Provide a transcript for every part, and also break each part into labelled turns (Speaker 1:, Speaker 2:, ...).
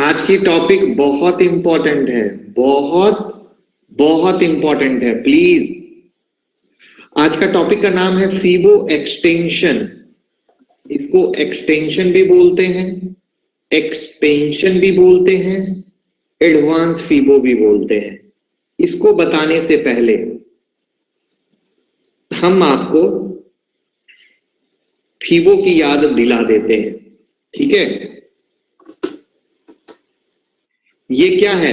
Speaker 1: आज की टॉपिक बहुत इंपॉर्टेंट है, बहुत बहुत इंपॉर्टेंट है। प्लीज, आज का टॉपिक का नाम है फीबो एक्सटेंशन। इसको एक्सटेंशन भी बोलते हैं, एक्सपेंशन भी बोलते हैं, एडवांस फीबो भी बोलते हैं। इसको बताने से पहले हम आपको फीबो की याद दिला देते हैं, ठीक है? ये क्या है?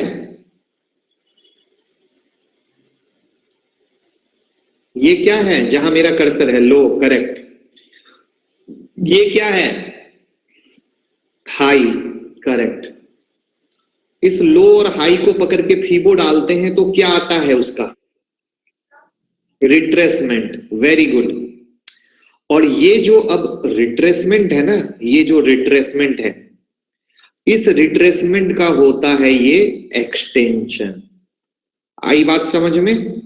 Speaker 1: ये क्या है? जहां मेरा कर्सर है, लो, करेक्ट। ये क्या है? High, correct. इस लो और हाई को पकड़ के फीबो डालते हैं तो क्या आता है उसका? रिट्रेसमेंट। Very good. और ये जो अब रिट्रेसमेंट है ना, ये जो रिट्रेसमेंट है, इस रिट्रेसमेंट का होता है ये एक्सटेंशन। आई बात समझ में?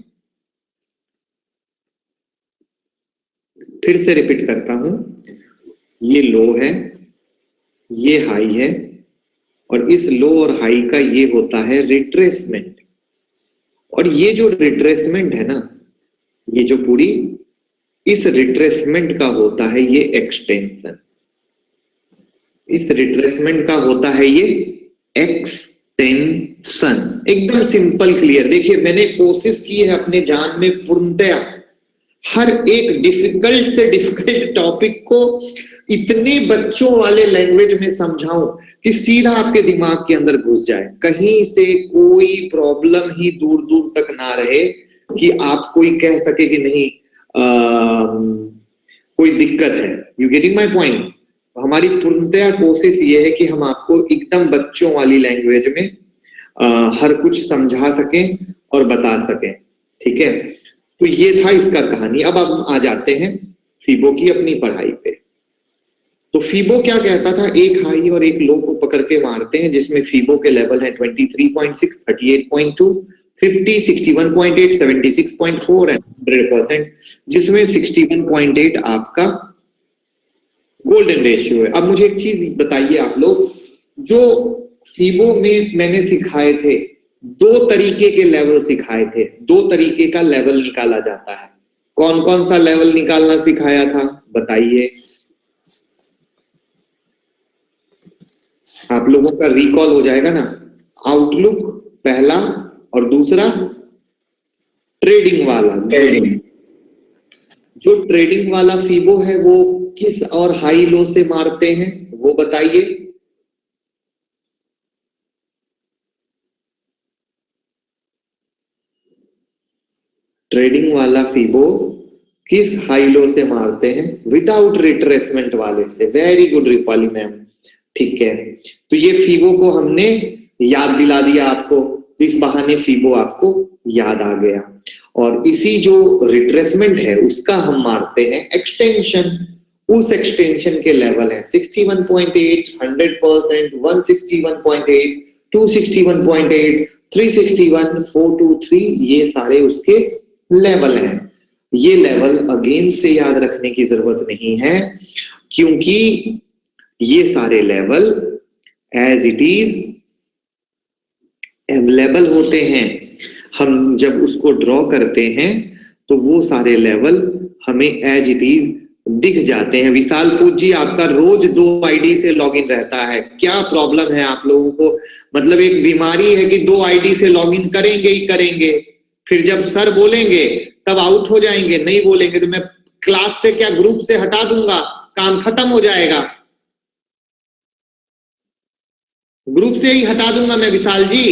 Speaker 1: फिर से रिपीट करता हूं, ये लो है, ये हाई है, और इस लो और हाई का ये होता है रिट्रेसमेंट। और ये जो रिट्रेसमेंट है ना, ये जो पूरी, इस रिट्रेसमेंट का होता है ये एक्सटेंशन। इस रिट्रेसमेंट का होता है ये एक्सटेंशन। एकदम सिंपल, क्लियर। देखिए, मैंने कोशिश की है अपने जान में पूर्णतया हर एक डिफिकल्ट से डिफिकल्ट टॉपिक को इतने बच्चों वाले लैंग्वेज में समझाऊं कि सीधा आपके दिमाग के अंदर घुस जाए, कहीं से कोई प्रॉब्लम ही दूर दूर तक ना रहे कि आप कोई कह सके कि नहीं कोई दिक्कत है। You getting my point? हमारी पूर्णतया कोशिश ये है कि हम आपको एकदम बच्चों वाली लैंग्वेज में हर कुछ समझा सकें और बता सकें, ठीक है? तो ये था इसका कहानी। अब हम आ जाते हैं फीबो की अपनी पढ़ाई पे। तो फीबो क्या कहता था? एक हाई और एक लो को पकड़ के मारते हैं, जिसमें फीबो के लेवल है 23.6, 38.2, 50, 61.8, 76.4 एंड 100%, जिसमें 61.8 आपका गोल्डन रेशियो है। अब मुझे एक चीज बताइए आप लोग, जो फीबो में मैंने सिखाए थे, दो तरीके के लेवल सिखाए थे, दो तरीके का लेवल निकाला जाता है। कौन कौन सा लेवल निकालना सिखाया था बताइए? आप लोगों का रिकॉल हो जाएगा ना। आउटलुक पहला, और दूसरा ट्रेडिंग वाला। ट्रेडिंग, जो ट्रेडिंग वाला फीबो है वो किस और हाई लो से मारते हैं वो बताइए? ट्रेडिंग वाला फीबो किस हाई लो से मारते हैं? विदाउट रिट्रेसमेंट वाले से। वेरी गुड रिपाली मैम, ठीक है। तो ये फीबो को हमने याद दिला दिया आपको, इस बहाने फीबो आपको याद आ गया। और इसी जो रिट्रेसमेंट है उसका हम मारते हैं एक्सटेंशन। उस एक्सटेंशन के लेवल है 61.8, 100%, 161.8, 261.8, 361, 423, ये सारे उसके लेवल हैं। ये लेवल अगेन से याद रखने की जरूरत नहीं है, क्योंकि ये सारे level as it is available होते हैं। हम जब उसको ड्रॉ करते हैं तो वो सारे लेवल हमें एज इट इज दिख जाते हैं। विशाल पूज जी, आपका रोज 2 आईडी से लॉगिन रहता है, क्या प्रॉब्लम है आप लोगों को? मतलब एक बीमारी है कि 2 आईडी से लॉगिन करेंगे ही करेंगे, फिर जब सर बोलेंगे तब आउट हो जाएंगे, नहीं बोलेंगे तो मैं क्लास से क्या ग्रुप से हटा दूंगा, काम खत्म हो जाएगा। ग्रुप से ही हटा दूंगा मैं विशाल जी,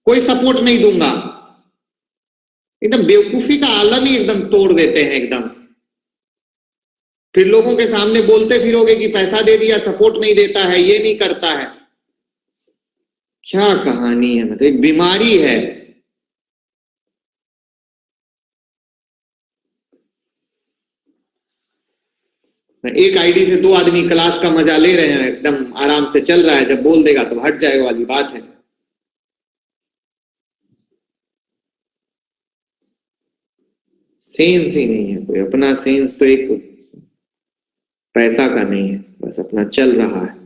Speaker 1: कोई सपोर्ट नहीं दूंगा। एकदम बेवकूफी का आलम ही एकदम तोड़ देते हैं एकदम। फिर लोगों के सामने बोलते फिरोगे कि पैसा दे दिया, सपोर्ट नहीं देता है, ये नहीं करता है। क्या कहानी है? मतलब एक बीमारी है। एक आईडी से 2 आदमी क्लास का मजा ले रहे हैं, एकदम आराम से चल रहा है, जब बोल देगा तो हट जाएगा वाली बात है। सेंस ही नहीं है कोई अपना। सेंस तो एक पैसा का नहीं है, बस अपना चल रहा है।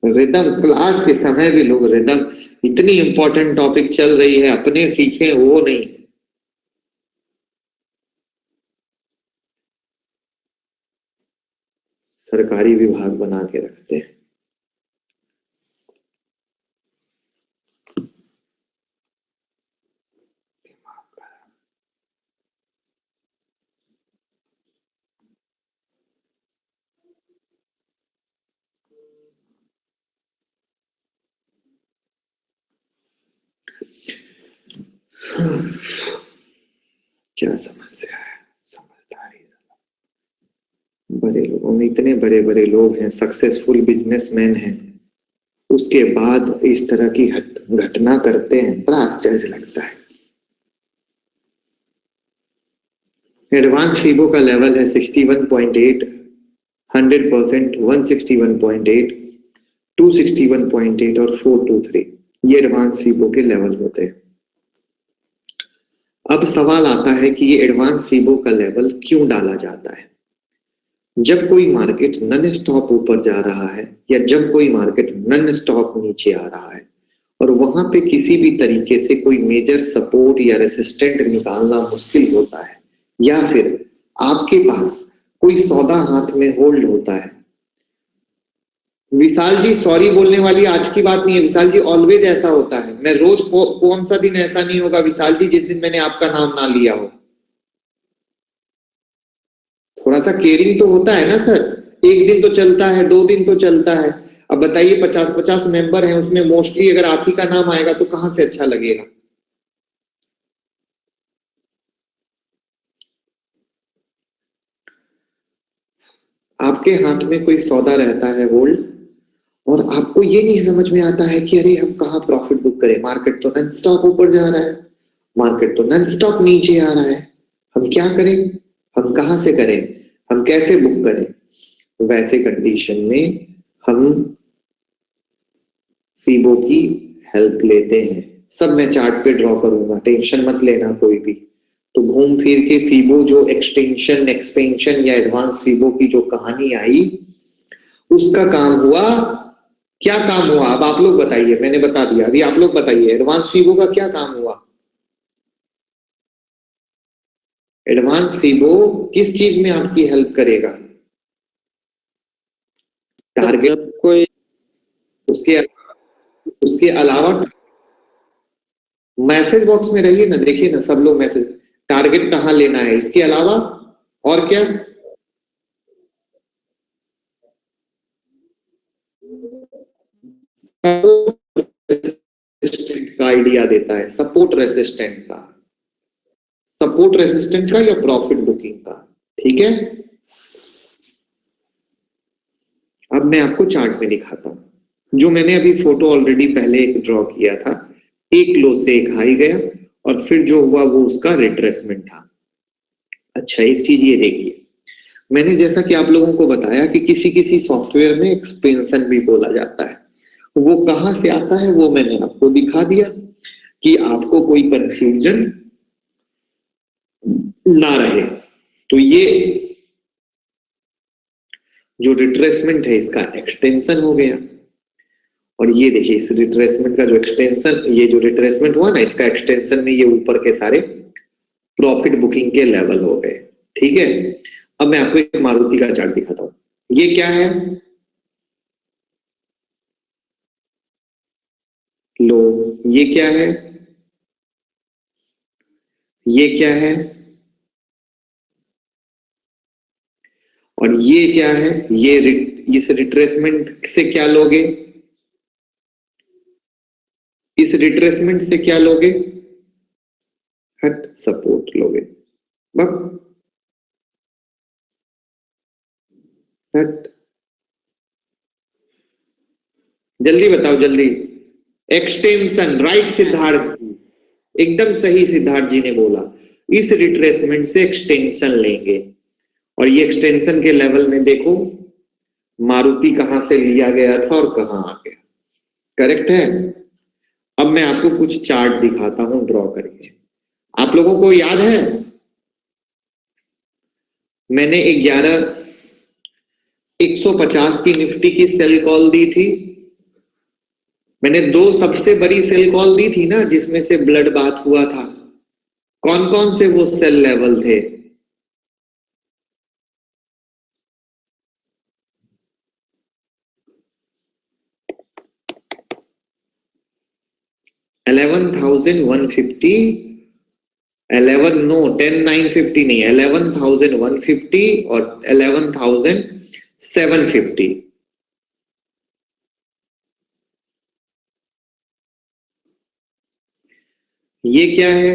Speaker 1: रिदम, क्लास के समय भी लोग रिदम, इतनी इंपॉर्टेंट टॉपिक चल रही है, अपने सीखें वो नहीं। सरकारी विभाग बना के रखते हैं। क्या समस्या है, समझदारी। बड़े लोगों में इतने बड़े बड़े लोग हैं, सक्सेसफुल बिजनेसमैन हैं, उसके बाद इस तरह की घटना करते हैं, बड़ा आश्चर्य लगता है। एडवांस फीबो का लेवल है 61.8, 100%, 161.8, 261.8 और 423। ये एडवांस फीबो के लेवल होते हैं। अब सवाल आता है कि ये एडवांस फीबो का लेवल क्यों डाला जाता है? जब कोई मार्केट नन स्टॉप ऊपर जा रहा है या जब कोई मार्केट नन स्टॉप नीचे आ रहा है और वहां पे किसी भी तरीके से कोई मेजर सपोर्ट या रेसिस्टेंट निकालना मुश्किल होता है, या फिर आपके पास कोई सौदा हाथ में होल्ड होता है। विशाल जी, सॉरी बोलने वाली आज की बात नहीं है विशाल जी, ऑलवेज ऐसा होता है। मैं रोज कौन सा दिन ऐसा नहीं होगा विशाल जी जिस दिन मैंने आपका नाम ना लिया हो। थोड़ा सा केयरिंग तो होता है ना सर, एक दिन तो चलता है, 2 दिन तो चलता है। अब बताइए 50-50 मेंबर हैं, उसमें मोस्टली अगर आप ही का नाम आएगा तो कहां से अच्छा लगेगा। आपके हाथ में कोई सौदा रहता है होल्ड, और आपको ये नहीं समझ में आता है कि अरे हम कहाँ प्रॉफिट बुक करें, मार्केट तो नॉन स्टॉप ऊपर जा रहा है, मार्केट तो नॉन स्टॉप नीचे आ रहा है, हम क्या करें, हम कहां से करें, हम कैसे बुक करें। वैसे कंडीशन में हम फीबो की हेल्प लेते हैं। सब मैं चार्ट पे ड्रॉ करूंगा, टेंशन मत लेना कोई भी। तो घूम फिर के फीबो जो एक्सटेंशन, एक्सपेंशन या एडवांस फीबो की जो कहानी आई, उसका काम हुआ। क्या काम हुआ अब आप लोग बताइए, मैंने बता दिया, अभी आप लोग बताइए एडवांस फीबो का क्या काम हुआ। एडवांस फीबो किस चीज में आपकी हेल्प करेगा? टारगेट कोई, उसके उसके अलावा मैसेज बॉक्स में रहिए ना, देखिए ना सब लोग मैसेज, टारगेट कहां लेना है, इसके अलावा और क्या? का आइडिया देता है, सपोर्ट रेसिस्टेंट का, सपोर्ट रेसिस्टेंट का या प्रॉफिट बुकिंग का। ठीक है, अब मैं आपको चार्ट में दिखाता हूं, जो मैंने अभी फोटो ऑलरेडी पहले एक ड्रॉ किया था। एक लो से एक हाई गया और फिर जो हुआ वो उसका रिट्रेसमेंट था। अच्छा, एक चीज ये देखिए, मैंने जैसा कि आप लोगों को बताया कि किसी किसी सॉफ्टवेयर में एक्सपेंशन भी बोला जाता है, वो कहां से आता है वो मैंने आपको दिखा दिया कि आपको कोई कंफ्यूजन ना रहे। तो ये जो रिट्रेसमेंट है इसका एक्सटेंशन हो गया, और ये देखिए इस रिट्रेसमेंट का जो एक्सटेंशन, ये जो रिट्रेसमेंट हुआ ना, इसका एक्सटेंशन में ये ऊपर के सारे प्रॉफिट बुकिंग के लेवल हो गए। ठीक है, अब मैं आपको एक मारुति का चार्ट दिखाता हूं। ये क्या है? लो। ये क्या है? ये क्या है? और ये क्या है? ये इस रिट्रेसमेंट से क्या लोगे? इस रिट्रेसमेंट से क्या लोगे? हट, सपोर्ट लोगे। बस, हट, जल्दी बताओ जल्दी। एक्सटेंशन, राइट सिद्धार्थ जी, एकदम सही सिद्धार्थ जी ने बोला। इस रिट्रेसमेंट से एक्सटेंशन लेंगे, और ये एक्सटेंशन के लेवल में देखो मारुति कहां से लिया गया था और कहां आ गया। करेक्ट है। अब मैं आपको कुछ चार्ट दिखाता हूं ड्रॉ करके। आप लोगों को याद है मैंने 150 की निफ्टी की सेल कॉल दी थी, मैंने 2 सबसे बड़ी सेल कॉल दी थी ना, जिसमें से ब्लड बाथ हुआ था। कौन कौन से वो सेल लेवल थे? $11,150, 11 नो 10,950 नहीं, 11,150 और 11,750। ये क्या है?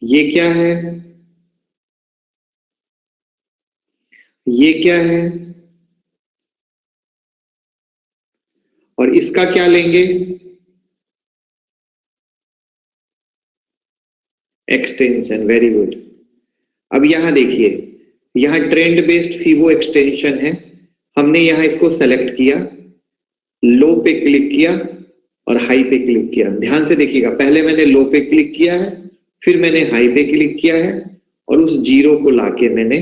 Speaker 1: ये क्या है? ये क्या है? और इसका क्या लेंगे? एक्सटेंशन। Very good. अब यहां देखिए, यहां ट्रेंड बेस्ड फीबो एक्सटेंशन है। हमने यहां इसको सेलेक्ट किया, लो पे क्लिक किया और हाई पे क्लिक किया। ध्यान से देखिएगा, पहले मैंने लो पे क्लिक किया है, फिर मैंने हाई पे क्लिक किया है और उस जीरो को लाके मैंने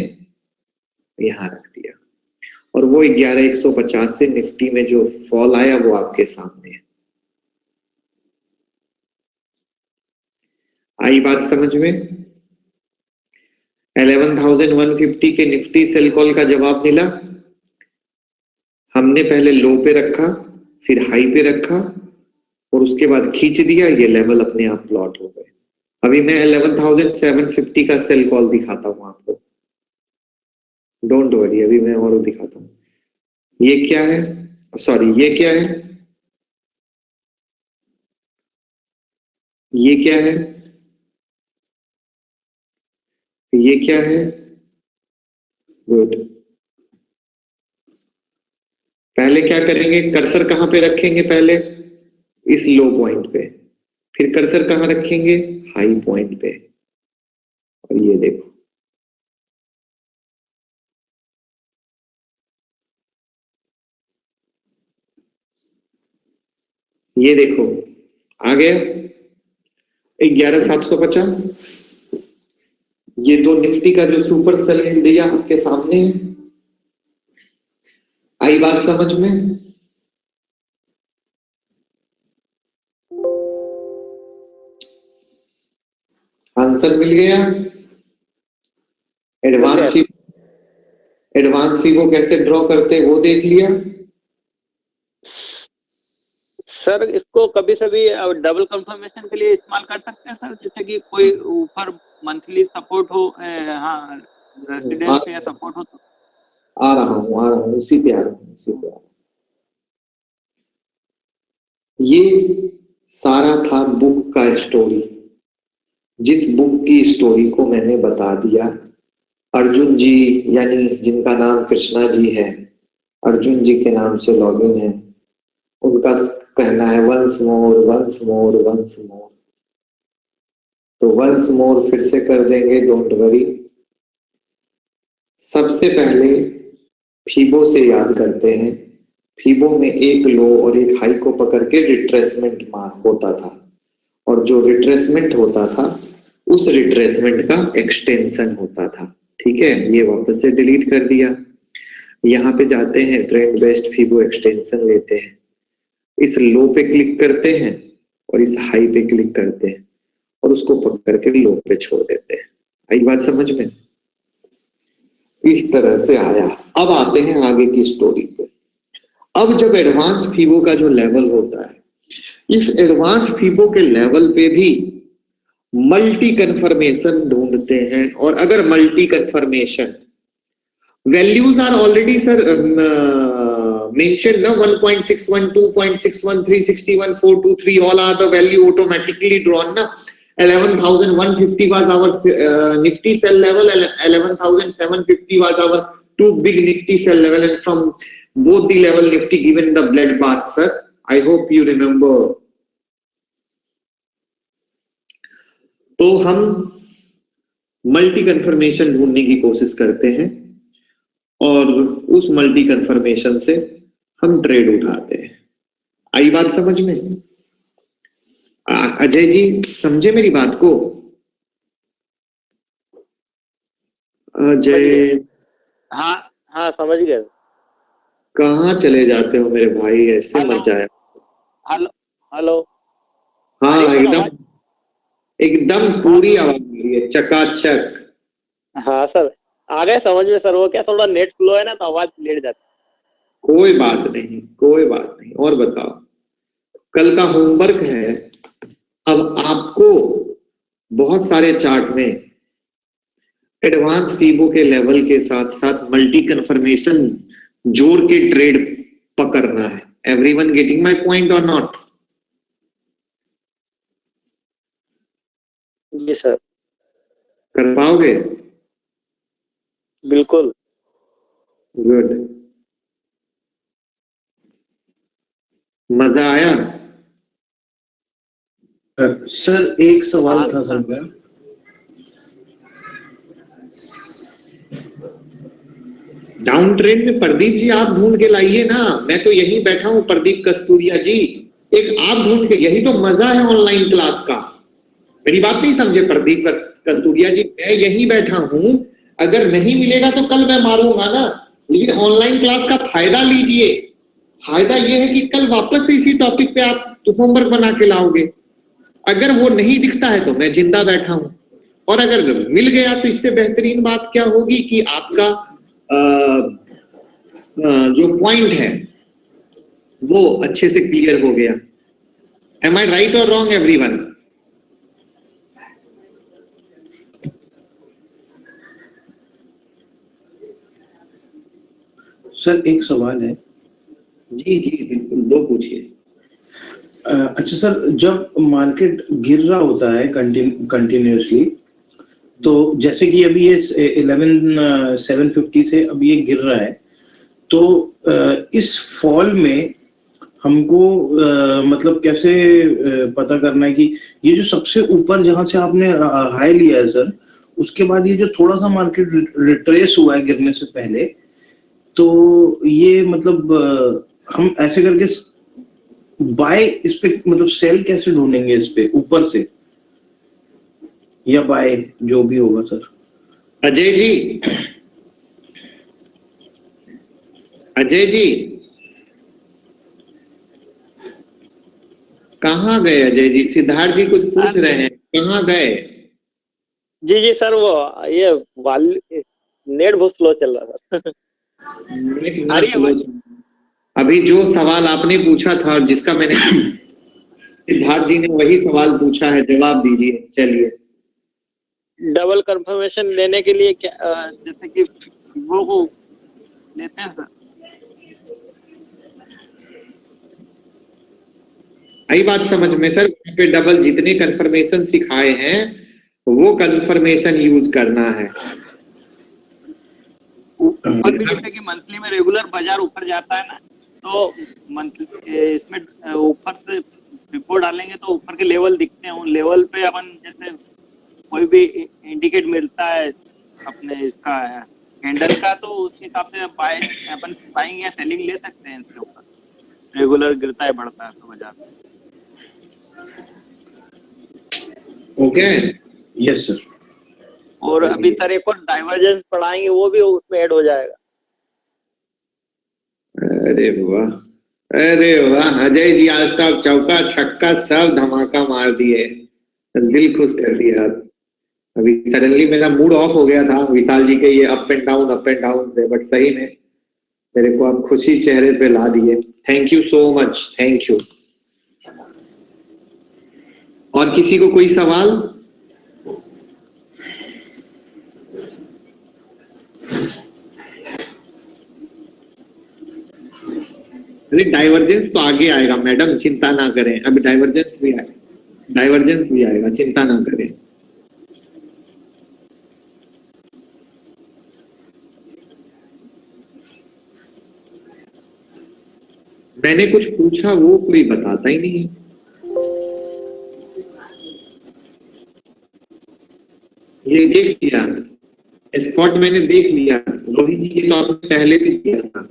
Speaker 1: यहां रख दिया। और वो 11,150 से निफ्टी में जो फॉल आया वो आपके सामने है। आई बात समझ में? 11,150 के निफ्टी सेल कॉल का जवाब मिला। हमने पहले लो पे रखा, फिर हाई पे रखा और उसके बाद खींच दिया, ये लेवल अपने आप प्लॉट हो गए। अभी मैं 11,750 का सेल कॉल दिखाता हूं आपको। डोंट वरी, अभी मैं और दिखाता हूं। ये क्या है? सॉरी, ये क्या है? ये क्या है? ये क्या है? गुड। पहले क्या करेंगे? कर्सर कहां पे रखेंगे? पहले इस लो पॉइंट पे, फिर कर्सर कहां रखेंगे? हाई पॉइंट पे। और ये देखो, ये देखो आ गया 11,750। ये तो निफ्टी का जो सुपर सेल दिया आपके सामने है। आई बात समझ में? आंसर मिल गया। एडवांस फीबो कैसे ड्रॉ करते वो देख लिया।
Speaker 2: सर इसको कभी सभी डबल कंफर्मेशन के लिए इस्तेमाल कर सकते हैं सर, जैसे कि कोई ऊपर मंथली सपोर्ट हो, हाँ रेसिडेंस या सपोर्ट हो तो।
Speaker 1: आ रहा हूँ, उसी पे आ रहा हूँ, उसी पे आ रहा हूँ। ये सारा था बुक का स्टोरी। जिस बुक की स्टोरी को मैंने बता दिया, अर्जुन जी, यानी जिनका नाम कृष्णा जी है, अर्जुन जी के नाम से लॉगिन है, उनका कहना है once more once more once more. तो वंस मोर फिर से कर देंगे, डोंट वरी। सबसे पहले फीबो से याद करते हैं। फीबो में एक लो और एक हाई को पकड़ के रिट्रेसमेंट मार्क होता था, और जो रिट्रेसमेंट होता था उस रिट्रेसमेंट का एक्सटेंशन होता था। ठीक है, ये वापस से डिलीट कर दिया। यहाँ पे जाते हैं, ट्रेंड बेस्ड फीबो एक्सटेंशन लेते हैं, इस लो पे क्लिक करते हैं और इस हाई पे क्लिक करते हैं और उसको पकड़ के लो पे छोड़ देते हैं। आई बात समझ में? इस तरह से आया। अब आते हैं आगे की स्टोरी पे। अब जब एडवांस फीबो का जो लेवल होता है, इस एडवांस फीबो के लेवल पे भी मल्टी कन्फर्मेशन ढूंढते हैं। और अगर multi confirmation values are already sir mentioned ना, 1.61, 2.61, 361, 423 all are the value automatically drawn ना। 11,150 was our nifty sell level, 11,750 was our two big nifty sell level, and from both the level nifty given the blood bath sir. I hope you remember. तो हम multi conformation ढूंढने की कोशिश करते हैं और उस मल्टी कन्फर्मेशन से हम ट्रेड उठाते हैं। आई बात समझ में? अजय जी समझे मेरी बात को? अजय
Speaker 2: हाँ हाँ समझ गए।
Speaker 1: कहाँ चले जाते हो मेरे भाई, ऐसे
Speaker 2: हेलो
Speaker 1: मत जाया।
Speaker 2: Hello hello. आ
Speaker 1: हाँ
Speaker 2: रही है सर
Speaker 1: एकदम,
Speaker 2: आवाज?
Speaker 1: एकदम
Speaker 2: हाँ
Speaker 1: पूरी आवाज आ रही है, चकाचक।
Speaker 2: हाँ सर, आ गए समझ में सर। वो क्या थोड़ा नेट स्लो है ना, तो आवाज लेट जाती
Speaker 1: कोई बात नहीं, कोई बात नहीं। और बताओ, कल का होमवर्क है। अब आपको बहुत सारे चार्ट में एडवांस फीबो के लेवल के साथ साथ मल्टी कन्फर्मेशन जोड़ के ट्रेड पकड़ना है। एवरीवन गेटिंग माय पॉइंट और नॉट?
Speaker 2: है। जी सर।
Speaker 1: कर पाओगे?
Speaker 2: बिल्कुल।
Speaker 1: गुड। मजा आया?
Speaker 3: सर एक सवाल
Speaker 2: हाँ
Speaker 3: था सर
Speaker 2: सर।
Speaker 3: मेरा।
Speaker 1: डाउन ट्रेंड में प्रदीप जी आप ढूंढ के लाइए ना, मैं तो यहीं बैठा हूं प्रदीप कस्तूरिया जी। एक आप ढूंढ के, यही तो मजा है ऑनलाइन क्लास का। मेरी बात नहीं समझे प्रदीप कस्तूरिया जी, मैं यहीं बैठा हूं। अगर नहीं मिलेगा तो कल मैं मारूंगा ना, लेकिन ऑनलाइन क्लास का फायदा लीजिए। फायदा यह है कि कल वापस से इसी टॉपिक पे आप होमवर्क बना के लाओगे। अगर वो नहीं दिखता है तो मैं जिंदा बैठा हूं, और अगर मिल गया तो इससे बेहतरीन बात क्या होगी कि आपका जो पॉइंट है वो अच्छे से क्लियर हो गया। एम आई राइट और रॉन्ग एवरीवन?
Speaker 3: सर एक सवाल है।
Speaker 1: जी जी बिल्कुल, दो पूछिए।
Speaker 3: अच्छा सर, जब मार्केट गिर रहा होता है कंटिन्यूसली, तो जैसे कि अभी ये 11,750 से अब ये गिर रहा है, तो इस फॉल में हमको मतलब कैसे पता करना है कि ये जो सबसे ऊपर जहां से आपने हाई लिया है सर, उसके बाद ये जो थोड़ा सा मार्केट रिट्रेस हुआ है गिरने से पहले, तो ये मतलब हम ऐसे करके बाय इस पे मतलब सेल कैसे ढूंढेंगे इस पे ऊपर से, या बाय जो भी होगा सर?
Speaker 1: अजय जी, अजय जी कहाँ गए? अजय जी, सिद्धार्थ जी कुछ पूछ रहे हैं, कहाँ गए?
Speaker 2: जी जी सर, वो ये वाल नेट बहुत स्लो चल रहा था।
Speaker 1: नेट
Speaker 2: आ
Speaker 1: ना
Speaker 2: रही है
Speaker 1: स्लो
Speaker 2: आवाज?
Speaker 1: चल। अभी जो सवाल आपने पूछा था और जिसका मैंने सिद्धार्थ जी ने वही सवाल पूछा है, जवाब दीजिए। चलिए।
Speaker 2: डबल कंफर्मेशन लेने के लिए क्या जैसे कि वो को लेते हैं सर?
Speaker 1: आई बात समझ में सर? वहाँ पे डबल जितने कंफर्मेशन सिखाए हैं वो कंफर्मेशन यूज करना है।
Speaker 2: ऊपर भी जैसे कि मंथली में रेगुलर बाजार ऊपर जाता है ना, तो मंथली इसमें ऊपर से रिपोर्ट डालेंगे तो ऊपर के लेवल दिखते हैं। उन लेवल पे अपन जैसे कोई भी इंडिकेट मिलता है अपने इसका कैंडल का, तो उस हिसाब से बाय अपन बाइंग या सेलिंग ले सकते हैं इसके ऊपर। रेगुलर गिरता है बढ़ता है तो बाजार।
Speaker 1: ओके।
Speaker 3: Yes sir.
Speaker 2: और अभी सर एक और डाइवर्जेंस पढ़ाएंगे, वो भी उसमें ऐड हो जाएगा।
Speaker 1: अरे वाह, अरे वाह अजय जी, आज तो आप चौका छक्का सब धमाका मार दिए, दिल खुश कर दिया आप। अभी सडनली मेरा मूड ऑफ हो गया था विशाल जी के ये अप एंड डाउन से, बट सही में मेरे को आप खुशी चेहरे पे ला दिए। Thank you so much, thank you. और किसी को कोई सवाल? अरे डाइवर्जेंस तो आगे आएगा मैडम, चिंता ना करें। अभी डाइवर्जेंस भी आएगा, डाइवर्जेंस भी आएगा, चिंता ना करें। मैंने कुछ पूछा वो कोई बताता ही नहीं है। ये देख लिया, स्पॉट मैंने देख लिया। रोहित जी, ये तो आपने पहले भी किया था।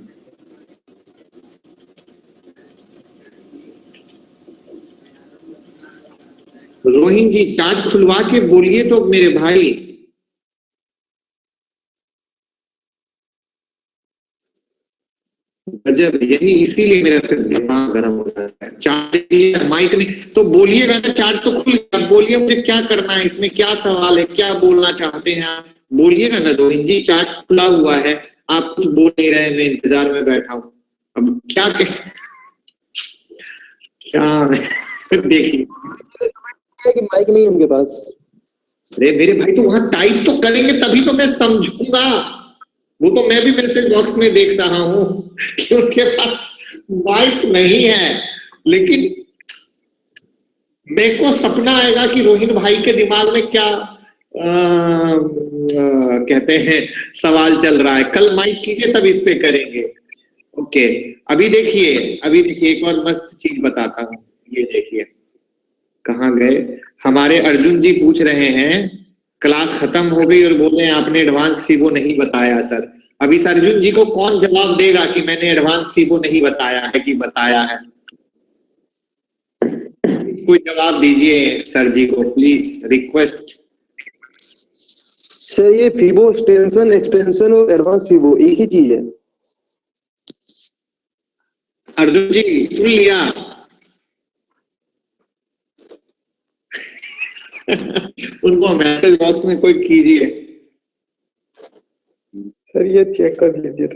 Speaker 1: रोहित जी चार्ट खुलवा के बोलिए तो मेरे भाई। गजब, यही इसीलिए मेरा फिर दिमाग गर्म हो जाता है। चार्ट माइक नहीं तो बोलिएगा ना, चार्ट तो खुल गया, बोलिए मुझे क्या करना है, इसमें क्या सवाल है, क्या बोलना चाहते हैं आप, बोलिएगा ना रोहित जी। चार्ट खुला हुआ है, आप कुछ बोल नहीं रहे, मैं इंतजार में बैठा हूँ, अब क्या देखिए
Speaker 4: कि माइक नहीं है उनके पास।
Speaker 1: अरे मेरे भाई तो वहां टाइप तो करेंगे तभी तो मैं समझूंगा, वो तो मैं भी मैसेज बॉक्स में देख रहा हूं कि उनके पास माइक नहीं है, लेकिन मेरे को सपना आएगा कि रोहित भाई के दिमाग में क्या कहते हैं सवाल चल रहा है। कल माइक कीजिए तब इस पे करेंगे। ओके, अभी देखिए एक और मस्त चीज बताता हूँ, ये देखिए कहाँ गए हमारे अर्जुन जी, पूछ रहे हैं क्लास खत्म हो गई और बोल रहे हैं आपने एडवांस फीबो नहीं बताया सर। अभी सर अर्जुन जी को कौन जवाब देगा कि मैंने एडवांस फीबो नहीं बताया है कि बताया है? कोई जवाब दीजिए सर जी को प्लीज, रिक्वेस्ट।
Speaker 4: सर ये फीबो एक्सटेंशन एक्सटेंशन और एडवांस फीबो एक ही चीज है।
Speaker 1: अर्जुन जी सुन लिया? उनको मैसेज बॉक्स में कोई कीजिए।
Speaker 4: सर ये चेक कर लीजिए।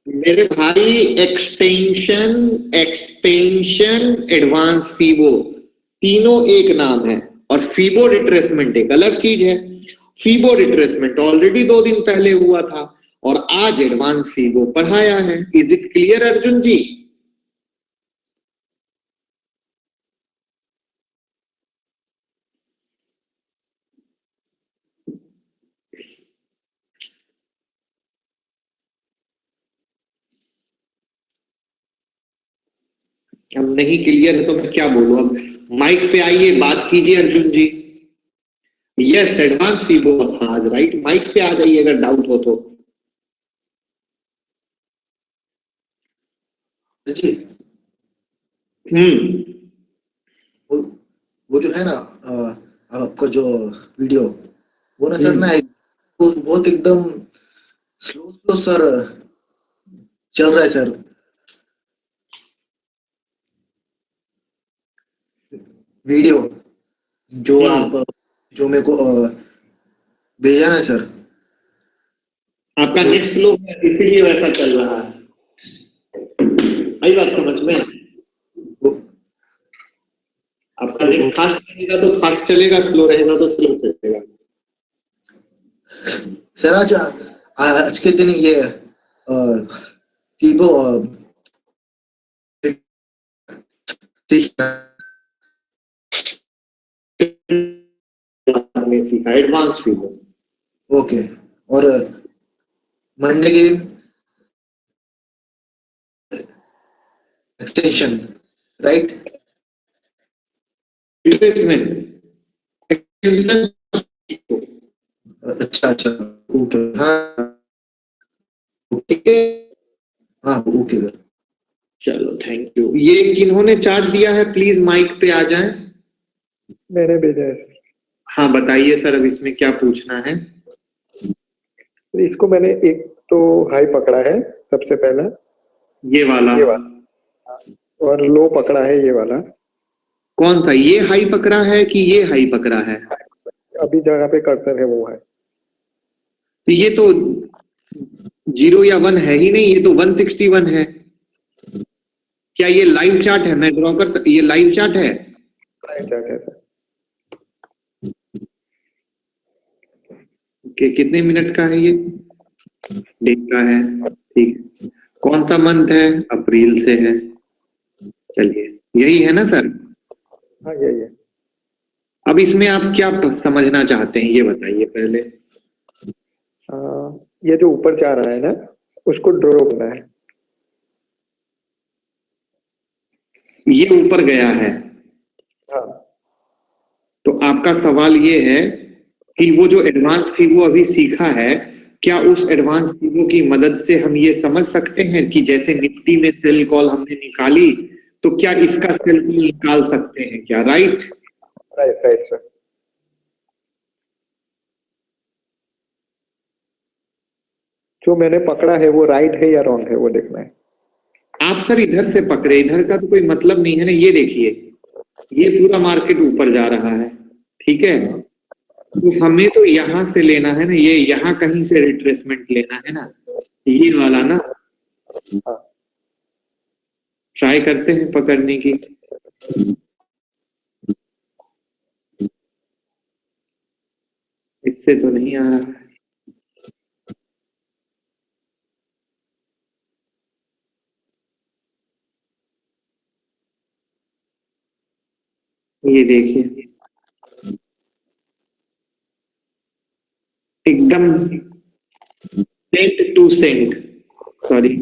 Speaker 1: मेरे भाई एक्सटेंशन एडवांस फीबो तीनों एक नाम है, और फीबो रिट्रेसमेंट एक अलग चीज है। फीबो रिट्रेसमेंट ऑलरेडी 2 दिन पहले हुआ था और आज एडवांस फीबो पढ़ाया है। इज इट क्लियर अर्जुन जी? अब नहीं क्लियर है तो मैं क्या बोलूं, अब माइक पे आइए, बात कीजिए अर्जुन जी। यस एडवांस फीबो आज राइट, माइक पे आ जाइए अगर डाउट हो तो।
Speaker 5: जी वो जो है ना आपका जो वीडियो वो ना सर ना वो बहुत एकदम स्लो सर चल रहा है सर। वीडियो जो आप जो मेरे को भेजा ना सर,
Speaker 1: आपका नेट स्लो है इसीलिए वैसा चल रहा है, आई बात समझ में? आपका नेट फास्ट चलेगा तो फास्ट चलेगा, स्लो रहेगा तो स्लो चलेगा।
Speaker 5: सर आज के दिन ये फीबो
Speaker 1: आपने सीखा एडवांस फीबो।
Speaker 5: ओके, और मंडे के दिन एक्सटेंशन राइट,
Speaker 1: रिप्लेसमेंट एक्सटेंशन।
Speaker 5: अच्छा ओके, हाँ
Speaker 1: ओके
Speaker 5: हाँ ओके सर।
Speaker 1: चलो थैंक यू। ये किन्होंने चार्ट दिया है प्लीज माइक पे आ जाएं।
Speaker 4: मैंने भेजा है।
Speaker 1: हाँ बताइए सर, अब इसमें क्या पूछना है?
Speaker 4: इसको मैंने एक तो हाई पकड़ा है सबसे पहला,
Speaker 1: ये वाला
Speaker 4: और लो पकड़ा है ये वाला।
Speaker 1: कौन सा, ये हाई पकड़ा है कि ये हाई पकड़ा है?
Speaker 4: अभी जगह पे कर्सर है वो है।
Speaker 1: तो ये तो 0 या 1 है ही नहीं, ये तो 161 है। क्या ये लाइव चार्ट है? मैं ड्रॉ कर ये लाइव चार्ट है? ओके, कितने मिनट का है ये? डे का है, ठीक है। कौन सा मंथ है? अप्रैल से है। चलिए यही है ना सर?
Speaker 4: हाँ यही है।
Speaker 1: अब इसमें आप क्या समझना चाहते हैं ये बताइए पहले।
Speaker 4: ये जो ऊपर जा रहा है ना उसको ड्रॉ करना है।
Speaker 1: ये ऊपर गया है।
Speaker 4: हाँ।
Speaker 1: तो आपका सवाल ये है कि वो जो एडवांस फीबो अभी सीखा है, क्या उस एडवांस फीबो की मदद से हम ये समझ सकते हैं कि जैसे निफ्टी में सेल कॉल हमने निकाली तो क्या इसका सेल कॉल निकाल सकते हैं क्या? Right
Speaker 4: right sir. जो मैंने पकड़ा है वो राइट है या रॉन्ग है वो देखना है।
Speaker 1: आप सर इधर से पकड़े, इधर का तो कोई मतलब नहीं है ना। ये देखिए, ये पूरा मार्केट ऊपर जा रहा है, ठीक है। तो हमें तो यहाँ से लेना है ना, ये यहाँ कहीं से रिट्रेसमेंट लेना है ना, ये वाला ना। ट्राई करते हैं पकड़ने की। इससे तो नहीं आ रहा। ये देखिए, एकदम cent to cent, sorry,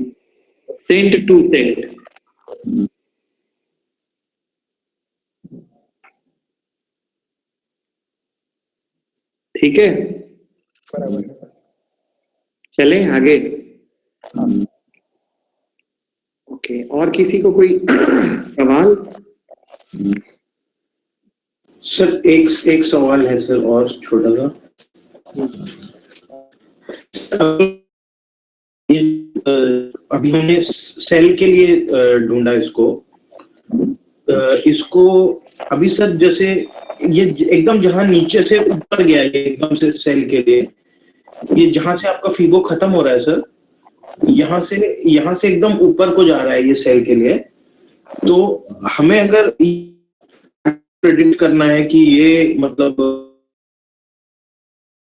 Speaker 1: cent to cent. ठीक है,
Speaker 4: बराबर है।
Speaker 1: चलें आगे। ओके, और किसी को कोई सवाल?
Speaker 3: सर एक सवाल है सर, और छोटा सा। ये, अभी हमने सेल के लिए ढूंढा इसको। इसको अभी सर जैसे ये एकदम जहां नीचे से ऊपर गया है एकदम से सेल के लिए, ये जहां से आपका फीबो खत्म हो रहा है सर, यहाँ से एकदम ऊपर को जा रहा है ये सेल के लिए। तो हमें अगर प्रेडिक्ट करना है कि ये मतलब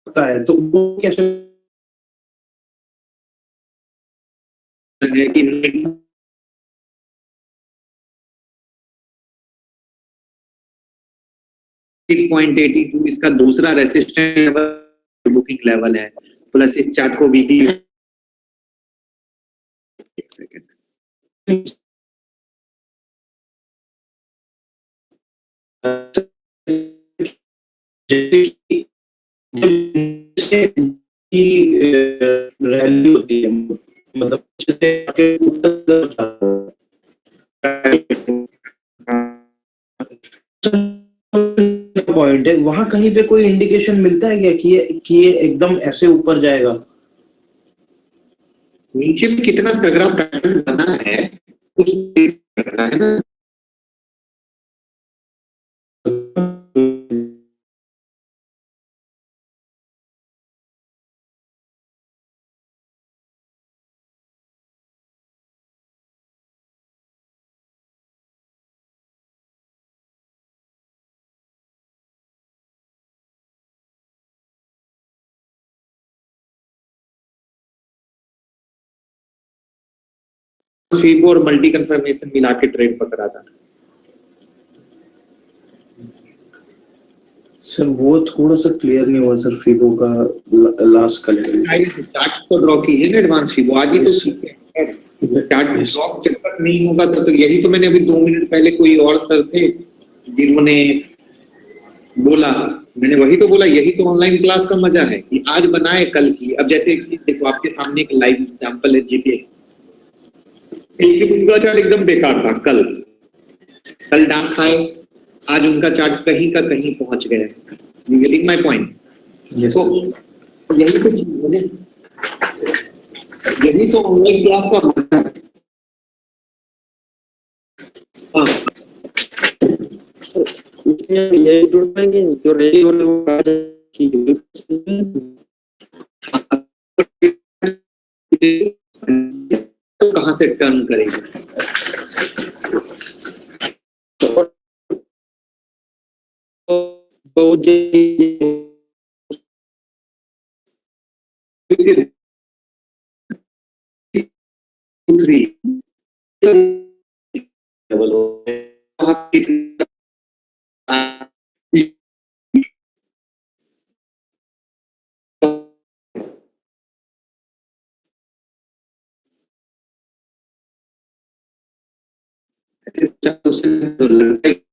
Speaker 3: होता है तो वो कैसे
Speaker 1: है कि 8.82 इसका दूसरा रेसिस्टेंस लेवल, बुकिंग लेवल है, प्लस इस चार्ट को वीकली, एक सेकंड,
Speaker 3: रैली होती है, मतलब पॉइंट है वहां कहीं पे कोई इंडिकेशन मिलता है क्या कि ये एकदम ऐसे ऊपर जाएगा?
Speaker 1: नीचे में कितना तगड़ा पैटर्न बना है कुछ करना है ना। स्वीप और मल्टी कंफर्मेशन मिला के ट्रेड पकड़ा था
Speaker 3: सर। वो थोड़ा सा क्लियर नहीं हुआ सर, फीबो का लास्ट कलर।
Speaker 1: चार्ट तो ड्रॉ कीजिए ना एडवांस फीबो, आज ही तो सीखे। चार्ट ड्रॉ चक्कर नहीं होगा तो यही तो मैंने अभी 2 मिनट पहले कोई और सर थे जिन्होंने बोला, मैंने वही तो बोला, यही तो ऑनलाइन क्लास का मजा है कि आज बनाए कल की। अब जैसे एक चीज देखो, आपके सामने एक लाइव एग्जांपल है जीपीएक्स, उनका चार्ट एकदम बेकार था, कल डाउन खाए, आज उनका चार्ट कहीं का कहीं पहुंच गया। You getting my point? तो यही तो चीज है ना, यही तो ऑनलाइन क्लास का मजा है। हाँ,
Speaker 6: ये ढूंढ पाएंगे जो रेडी हो रहे हो आज की
Speaker 1: तो कहां से टर्न करेगी?
Speaker 6: तो
Speaker 1: थ्री लेवल हो तो लगता है